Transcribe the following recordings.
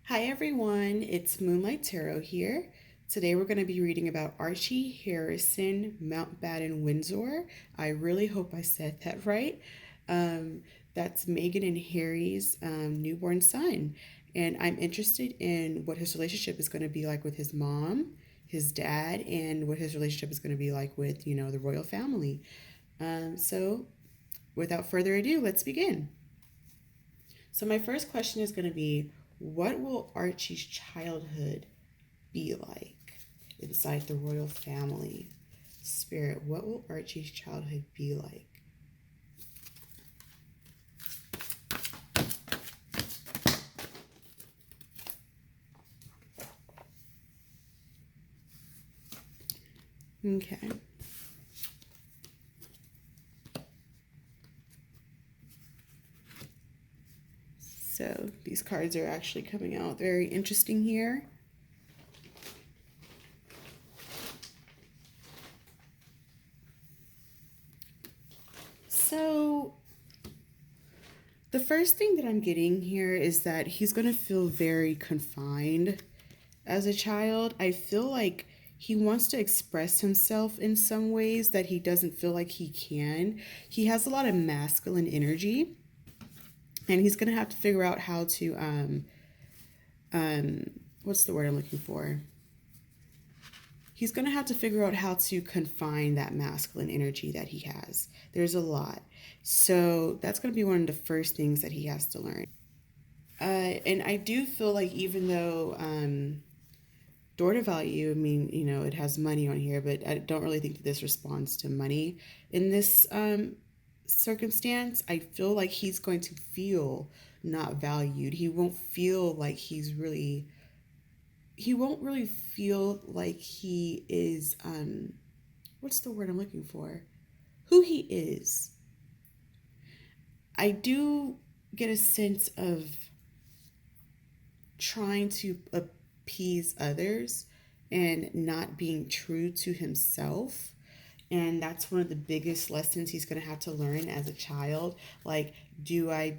Hi everyone, it's Moonlight Tarot here. Today we're going to be reading about Archie Harrison Mountbatten Windsor. I really hope I said that right. Um, that's Meghan and Harry's newborn son. And I'm interested in what his relationship is going to be like with his mom, his dad, and what his relationship is going to be like with, the royal family. So without further ado, let's begin. So my first question is going to be, what will Archie's childhood be like inside the royal family? Spirit, what will Archie's childhood be like? Okay. So these cards are actually coming out very interesting here. So the first thing that I'm getting here is that he's going to feel very confined as a child. I feel like he wants to express himself in some ways that he doesn't feel like he can. He has a lot of masculine energy, and he's going to have to figure out how to what's the word I'm looking for? He's going to have to figure out how to confine that masculine energy that he has. There's a lot. So that's going to be one of the first things that he has to learn. And I do feel like even though door to value, I mean, it has money on here, but I don't really think that this responds to money in this circumstance. I feel like he's going to feel not valued. He won't really feel like he is, what's the word I'm looking for? Who he is. I do get a sense of trying to appease others and not being true to himself. And that's one of the biggest lessons he's going to have to learn as a child. Like, do I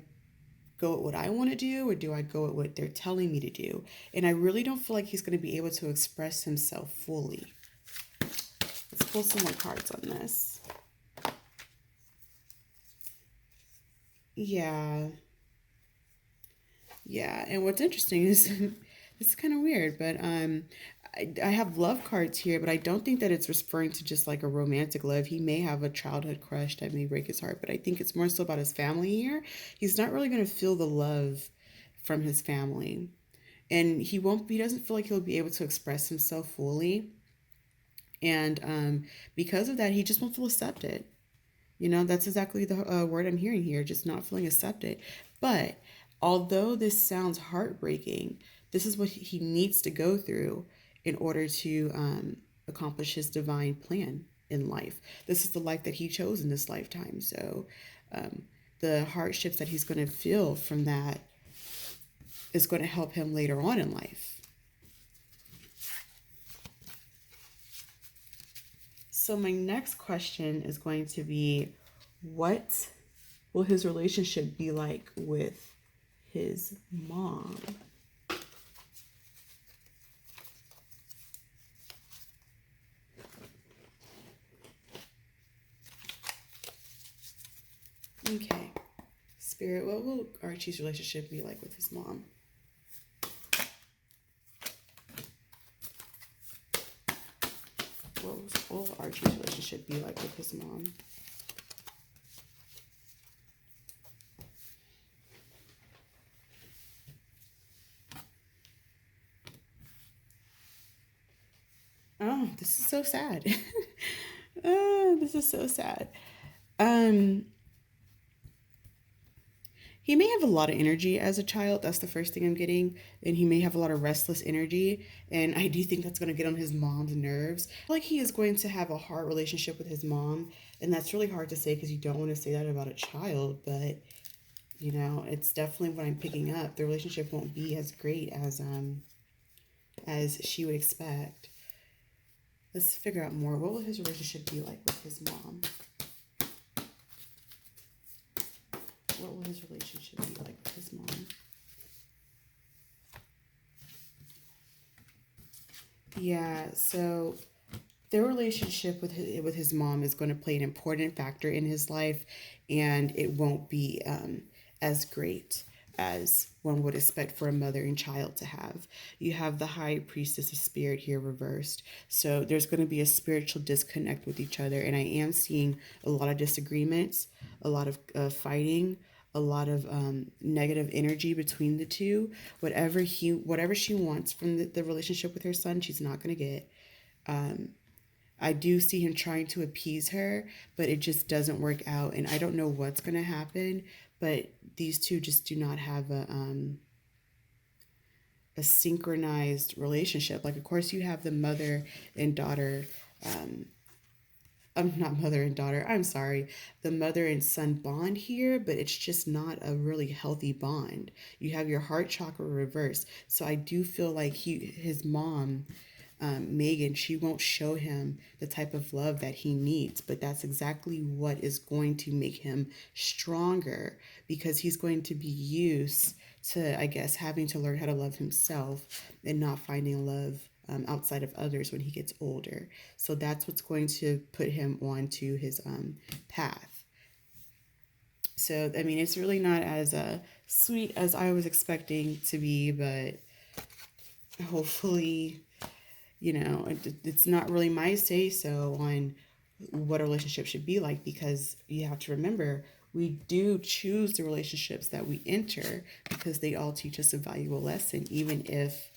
go at what I want to do, or do I go at what they're telling me to do? And I really don't feel like he's going to be able to express himself fully. Let's pull some more cards on this. Yeah. Yeah, and what's interesting is this is kind of weird, but I have love cards here, but I don't think that it's referring to just like a romantic love. He may have a childhood crush that may break his heart, but I think it's more so about his family here. He's not really going to feel the love from his family, and he doesn't feel like he'll be able to express himself fully, and because of that, he just won't feel accepted. That's exactly the word I'm hearing here, just not feeling accepted. But although this sounds heartbreaking, this is what he needs to go through in order to accomplish his divine plan in life. This is the life that he chose in this lifetime. So um, the hardships that he's going to feel from that is going to help him later on in life. So my next question is going to be, what will his relationship be like with his mom? Okay. Spirit, what will Archie's relationship be like with his mom? What will Archie's relationship be like with his mom? Oh, this is so sad. This is so sad. Um, he may have a lot of energy as a child. That's the first thing I'm getting. And he may have a lot of restless energy. And I do think that's going to get on his mom's nerves. Like, he is going to have a hard relationship with his mom. And that's really hard to say because you don't want to say that about a child. But, it's definitely what I'm picking up. The relationship won't be as great as she would expect. Let's figure out more. What will his relationship be like with his mom? What will his relationship be like with his mom? Yeah, so their relationship with his mom is going to play an important factor in his life, and it won't be as great as one would expect for a mother and child to have. You have the high priestess of spirit here reversed, so there's going to be a spiritual disconnect with each other, and I am seeing a lot of disagreements, a lot of fighting, a lot of negative energy between the two. Whatever she wants from the relationship with her son, she's not going to get. I do see him trying to appease her, but it just doesn't work out. And I don't know what's going to happen, but these two just do not have a synchronized relationship. Like, of course, you have the mother and daughter. I'm not mother and daughter. I'm sorry, the mother and son bond here, but it's just not a really healthy bond. You have your heart chakra reversed, so I do feel like his mom, Meghan, she won't show him the type of love that he needs, but that's exactly what is going to make him stronger because he's going to be used to, I guess, having to learn how to love himself and not finding love outside of others when he gets older. So that's what's going to put him on to his path. So, I mean, it's really not as sweet as I was expecting to be, but hopefully, it's not really my say so on what a relationship should be like because you have to remember we do choose the relationships that we enter because they all teach us a valuable lesson, even if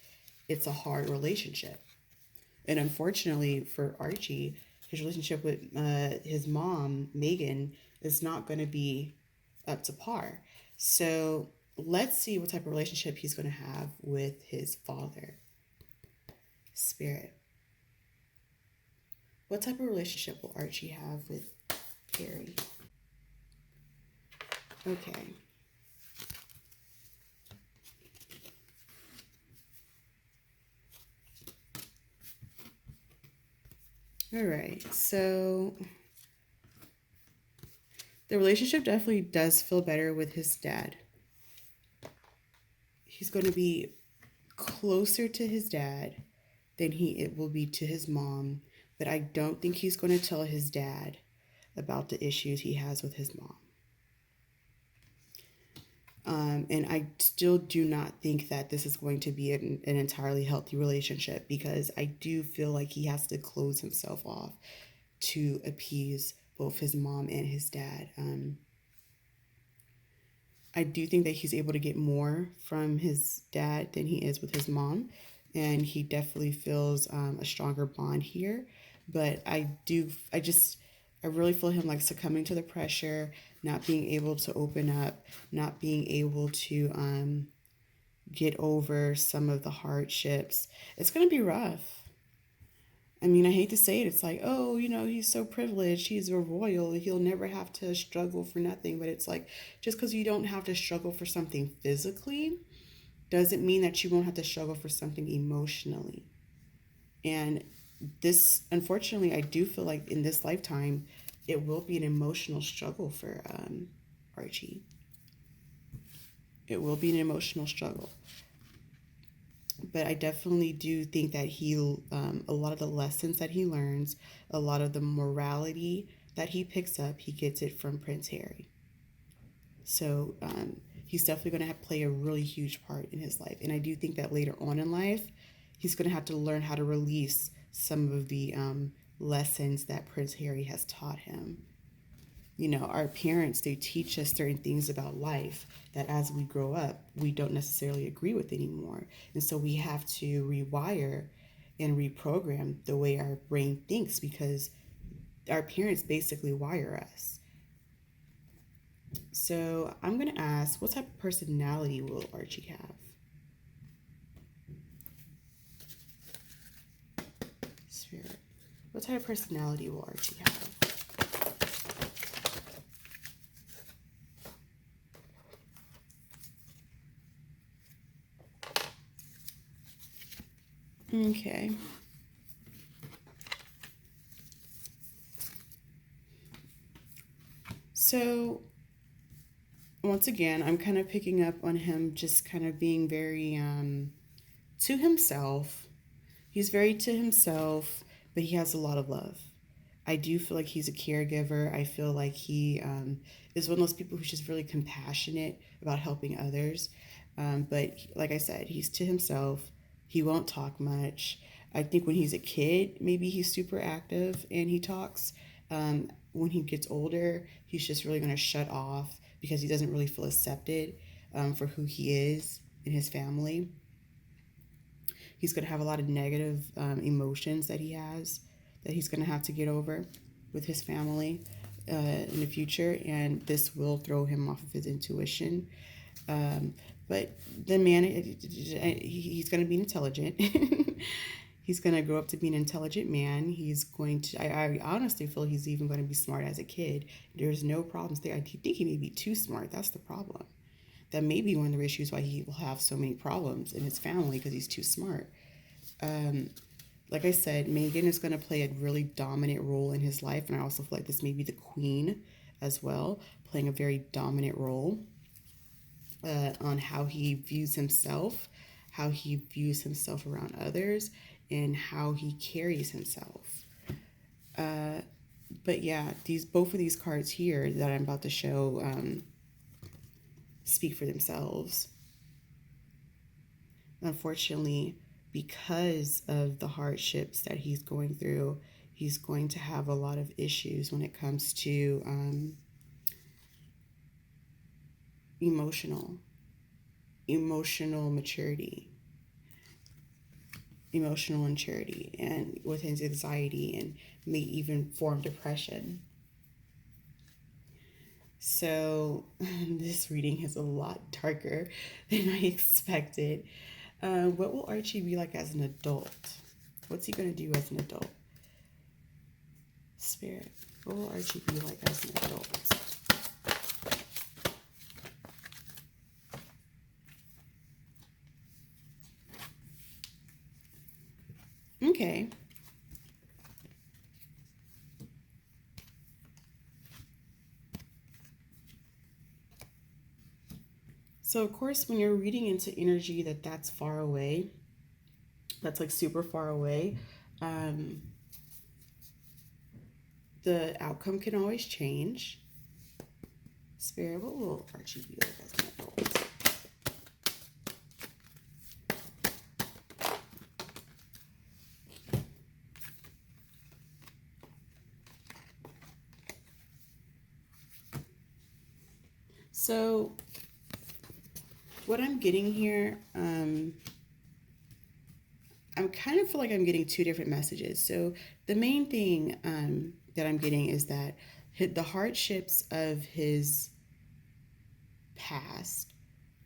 it's a hard relationship. And unfortunately for Archie, his relationship with his mom, Meghan, is not going to be up to par. So let's see what type of relationship he's going to have with his father. Spirit. What type of relationship will Archie have with Harry? Okay. All right. So the relationship definitely does feel better with his dad. He's going to be closer to his dad than he it will be to his mom, but I don't think he's going to tell his dad about the issues he has with his mom. And I still do not think that this is going to be an entirely healthy relationship because I do feel like he has to close himself off to appease both his mom and his dad. I do think that he's able to get more from his dad than he is with his mom, and he definitely feels a stronger bond here. But I really feel him like succumbing to the pressure, not being able to open up, not being able to get over some of the hardships. It's gonna be rough. I mean, I hate to say it. It's like, oh, he's so privileged. He's a royal. He'll never have to struggle for nothing. But it's like, just because you don't have to struggle for something physically doesn't mean that you won't have to struggle for something emotionally. And this, unfortunately, I do feel like in this lifetime, it will be an emotional struggle for Archie. It will be an emotional struggle. But I definitely do think that a lot of the lessons that he learns, a lot of the morality that he picks up, he gets it from Prince Harry. So he's definitely going to play a really huge part in his life. And I do think that later on in life, he's going to have to learn how to release some of the lessons that Prince Harry has taught him. Our parents, they teach us certain things about life that as we grow up, we don't necessarily agree with anymore. And so we have to rewire and reprogram the way our brain thinks because our parents basically wire us. So I'm going to ask, what type of personality will Archie have? Spirit. What type of personality will Archie have? Okay. So, once again, I'm kind of picking up on him just kind of being very to himself, He's very to himself, but he has a lot of love. I do feel like he's a caregiver. I feel like he is one of those people who's just really compassionate about helping others. But like I said, he's to himself. He won't talk much. I think when he's a kid, maybe he's super active and he talks. When he gets older, he's just really going to shut off because he doesn't really feel accepted for who he is in his family. He's going to have a lot of negative emotions that he has that he's going to have to get over with his family in the future, and this will throw him off of his intuition. Um, but the man, he's going to be intelligent. He's going to grow up to be an intelligent man. He's going to, I honestly feel he's even going to be smart as a kid. There's no problems there. I think he may be too smart. That's the problem. That may be one of the issues why he will have so many problems in his family because he's too smart. Um, like I said, Meghan is going to play a really dominant role in his life, and I also feel like this may be the queen as well, playing a very dominant role on how he views himself, how he views himself around others, and how he carries himself. Uh, but yeah, these both of these cards here that I'm about to show speak for themselves. Unfortunately, because of the hardships that he's going through, he's going to have a lot of issues when it comes to emotional emotional maturity, emotional maturity, and with his anxiety, and may even form depression. So this reading is a lot darker than I expected. What will Archie be like as an adult? What's he going to do as an adult? Spirit, what will Archie be like as an adult? Okay. So, of course, when you're reading into energy that's far away, that's like super far away, um, the outcome can always change. Spirit, what will Archie be like as an adult? So, what I'm getting here, I'm kind of feel like I'm getting two different messages. So, the main thing that I'm getting is that the hardships of his past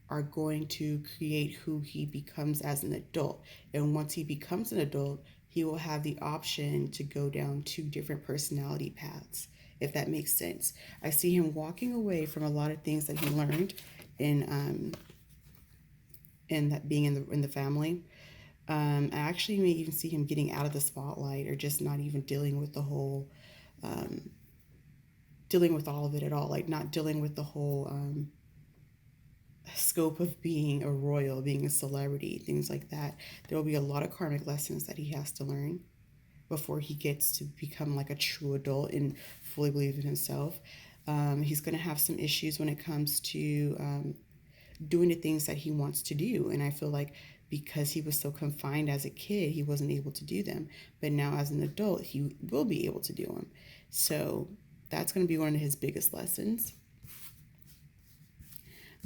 are going to create who he becomes as an adult. And once he becomes an adult, he will have the option to go down two different personality paths, if that makes sense. I see him walking away from a lot of things that he learned in that being in the family. I actually may even see him getting out of the spotlight or just not even dealing with the whole dealing with all of it at all, like not dealing with the whole scope of being a royal, being a celebrity, things like that. There will be a lot of karmic lessons that he has to learn before he gets to become like a true adult and fully believe in himself. He's going to have some issues when it comes to doing the things that he wants to do. And I feel like because he was so confined as a kid, he wasn't able to do them. But now as an adult, he will be able to do them. So that's going to be one of his biggest lessons.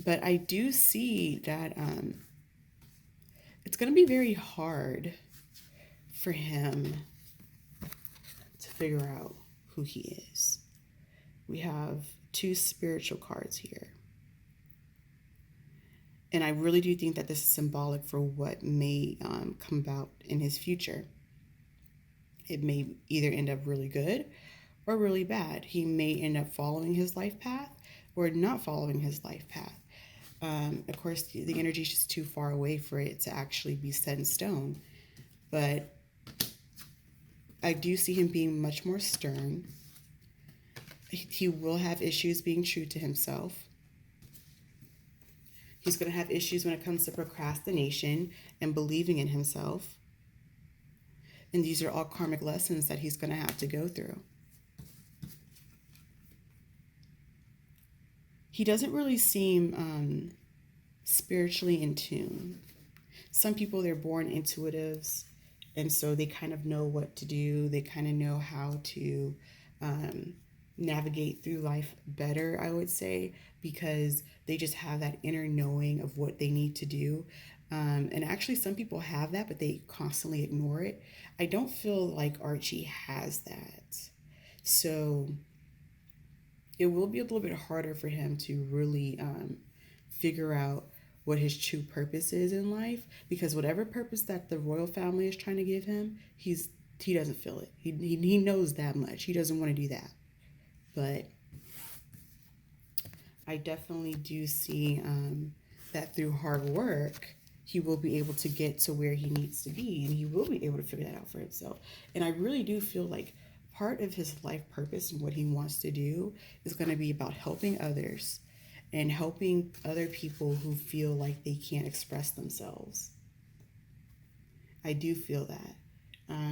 But I do see that it's going to be very hard for him to figure out who he is. We have two spiritual cards here. And I really do think that this is symbolic for what may come about in his future. It may either end up really good or really bad. He may end up following his life path or not following his life path. Of course, the energy is just too far away for it to actually be set in stone. But I do see him being much more stern. He will have issues being true to himself. He's going to have issues when it comes to procrastination and believing in himself. And these are all karmic lessons that he's going to have to go through. He doesn't really seem spiritually in tune. Some people, they're born intuitives, and so they kind of know what to do. They kind of know how to um, navigate through life better, I would say, because they just have that inner knowing of what they need to do. And actually, some people have that, but they constantly ignore it. I don't feel like Archie has that. So it will be a little bit harder for him to really figure out what his true purpose is in life, because whatever purpose that the royal family is trying to give him, he doesn't feel it. He knows that much. He doesn't want to do that. But I definitely do see that through hard work, he will be able to get to where he needs to be, and he will be able to figure that out for himself. And I really do feel like part of his life purpose and what he wants to do is going to be about helping others and helping other people who feel like they can't express themselves. I do feel that. Let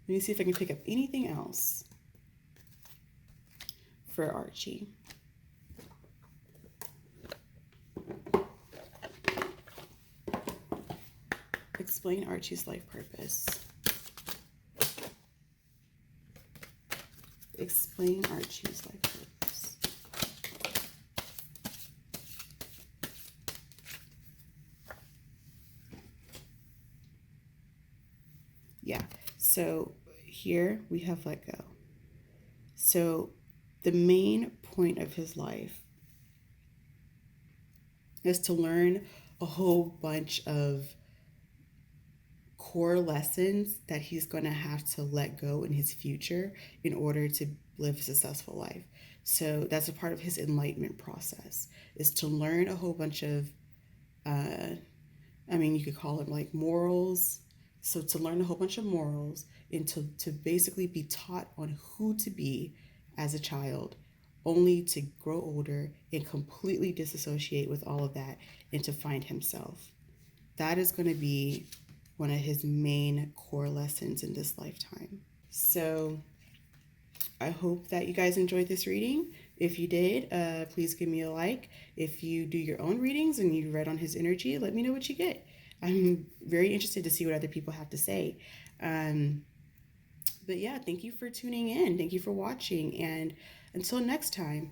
me see if I can pick up anything else for Archie. Explain Archie's life purpose. Explain Archie's life purpose. Yeah, so here we have let go. So the main point of his life is to learn a whole bunch of core lessons that he's going to have to let go in his future in order to live a successful life. So that's a part of his enlightenment process, is to learn a whole bunch of you could call it like morals. So to learn a whole bunch of morals and to basically be taught on who to be as a child, only to grow older and completely disassociate with all of that and to find himself. That is going to be one of his main core lessons in this lifetime. So I hope that you guys enjoyed this reading. If you did, please give me a like. If you do your own readings and you read on his energy, let me know what you get. I'm very interested to see what other people have to say. But yeah, thank you for tuning in. Thank you for watching. And until next time.